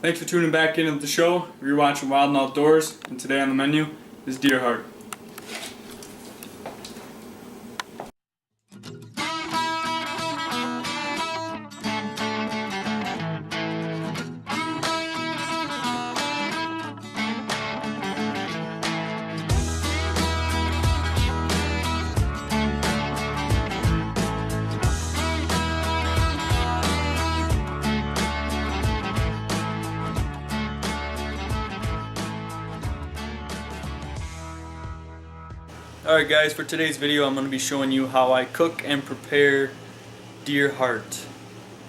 Thanks for tuning back in with the show. We're watching Wild and Outdoors, and today on the menu is deer heart. Alright guys, for today's video I'm going to be showing you how I cook and prepare deer heart.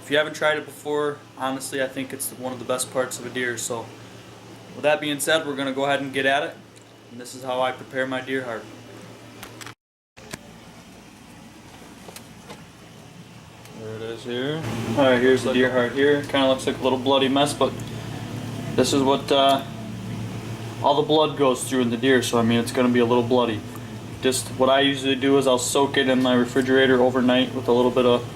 If you haven't tried it before, honestly I think it's one of the best parts of a deer. So with that being said, we're going to go ahead and get at it. And this is how I prepare my deer heart. There it is here. Alright, here's the deer heart here. Kind of looks like a little bloody mess, but this is what all the blood goes through in the deer, so I mean it's going to be a little bloody. Just what I usually do is I'll soak it in my refrigerator overnight with a little bit of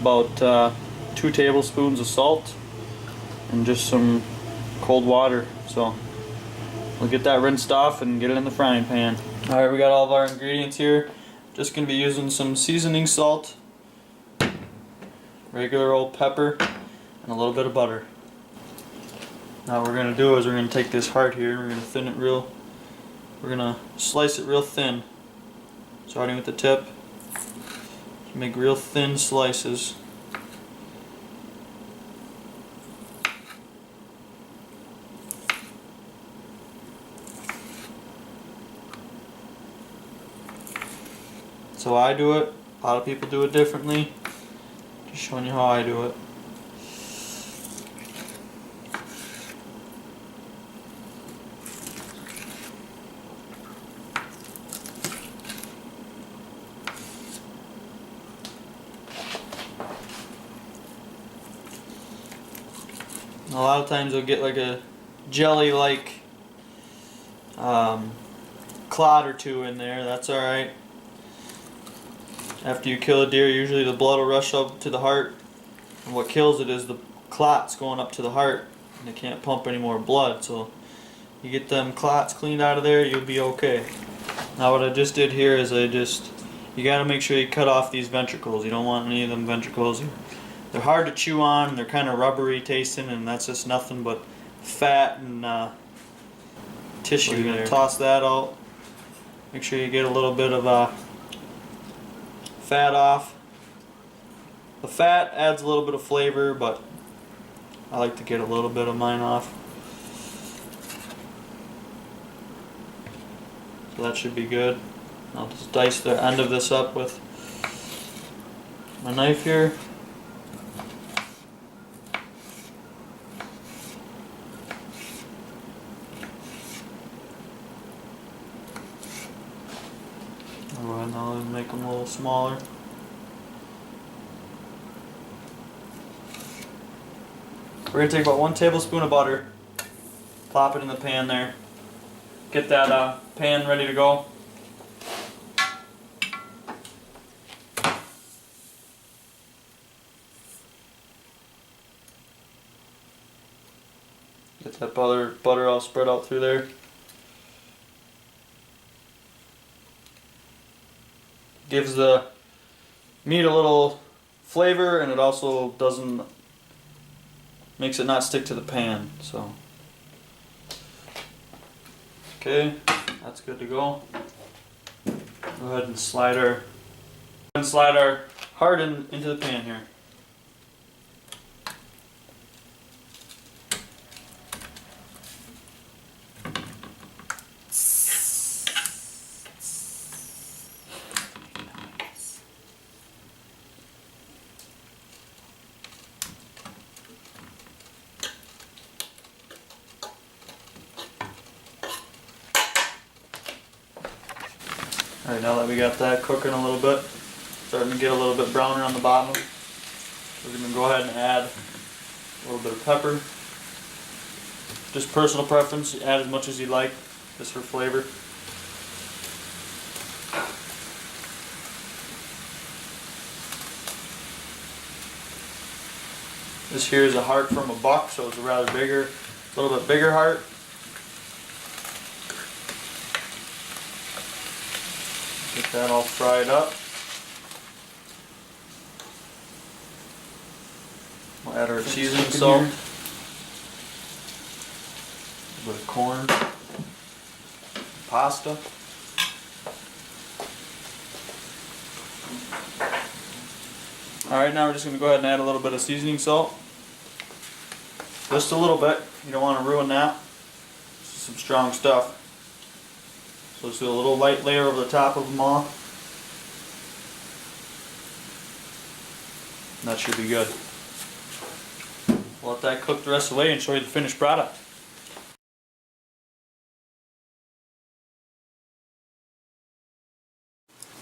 about 2 tablespoons of salt and just some cold water. So we'll get that rinsed off and get it in the frying pan. Alright, we got all of our ingredients here. Just going to be using some seasoning salt, regular old pepper, and a little bit of butter. Now what we're going to do is we're going to take this heart here and we're going to thin it real. We're going to slice it real thin. Starting with the tip, make real thin slices. So I do it. A lot of people do it differently. Just showing you how I do it. A lot of times you'll get like a jelly-like clot or two in there. That's alright. After you kill a deer, usually the blood will rush up to the heart, and what kills it is the clots going up to the heart, and they can't pump any more blood. So you get them clots cleaned out of there, you'll be okay. Now what I just did here is you got to make sure you cut off these ventricles. You don't want any of them ventricles. They're hard to chew on, and they're kind of rubbery tasting, and that's just nothing but fat and tissue. So you're going to toss that out. Make sure you get a little bit of fat off. The fat adds a little bit of flavor, but I like to get a little bit of mine off. So that should be good. I'll just dice the end of this up with my knife here. Alright, now I'll make them a little smaller. We're going to take about 1 tablespoon of butter, plop it in the pan there, get that pan ready to go. Get that butter all spread out through there. Gives the meat a little flavor, and it also makes it not stick to the pan. So okay, that's good to go. Go ahead and slide our heart into the pan here. Alright, now that we got that cooking a little bit, starting to get a little bit browner on the bottom, we're going to go ahead and add a little bit of pepper. Just personal preference, add as much as you like, just for flavor. This here is a heart from a buck, so it's a rather bigger, a little bit bigger heart. Get that all fried up. We'll add our seasoning salt. A bit of corn. Pasta. Alright, now we're just going to go ahead and add a little bit of seasoning salt. Just a little bit. You don't want to ruin that. This is some strong stuff. So let's do a little light layer over the top of them all. And that should be good. We'll let that cook the rest of the way and show you the finished product.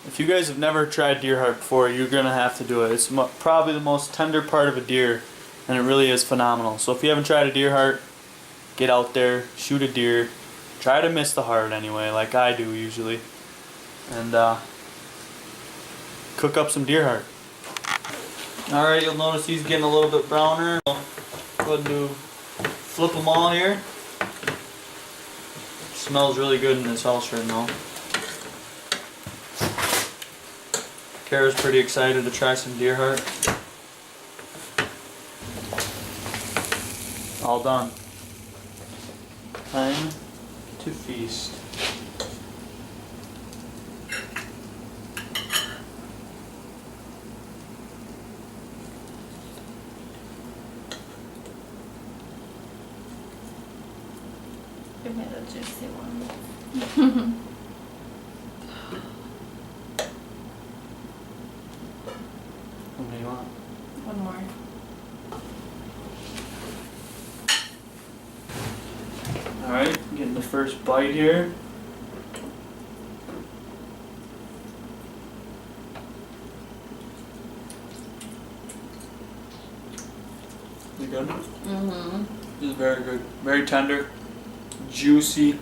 If you guys have never tried deer heart before, you're going to have to do it. It's probably the most tender part of a deer, and it really is phenomenal. So if you haven't tried a deer heart, get out there, shoot a deer. Try to miss the heart anyway, like I do usually. And cook up some deer heart. Alright, you'll notice he's getting a little bit browner. Go ahead and flip them all here. Smells really good in this house right now. Kara's pretty excited to try some deer heart. All done. Time to feast. Give me the juicy one. How many do you want? One more. Alright, getting the first bite here. Is it good? Mm-hmm. This is very good. Very tender. Juicy.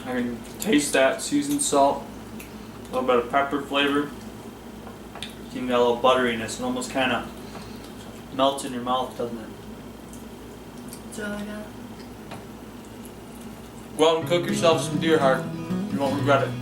I can taste that seasoned salt. A little bit of pepper flavor. You can get a little butteriness. It almost kind of melts in your mouth, doesn't it? It's really good. Go out and cook yourself some deer heart. You won't regret it.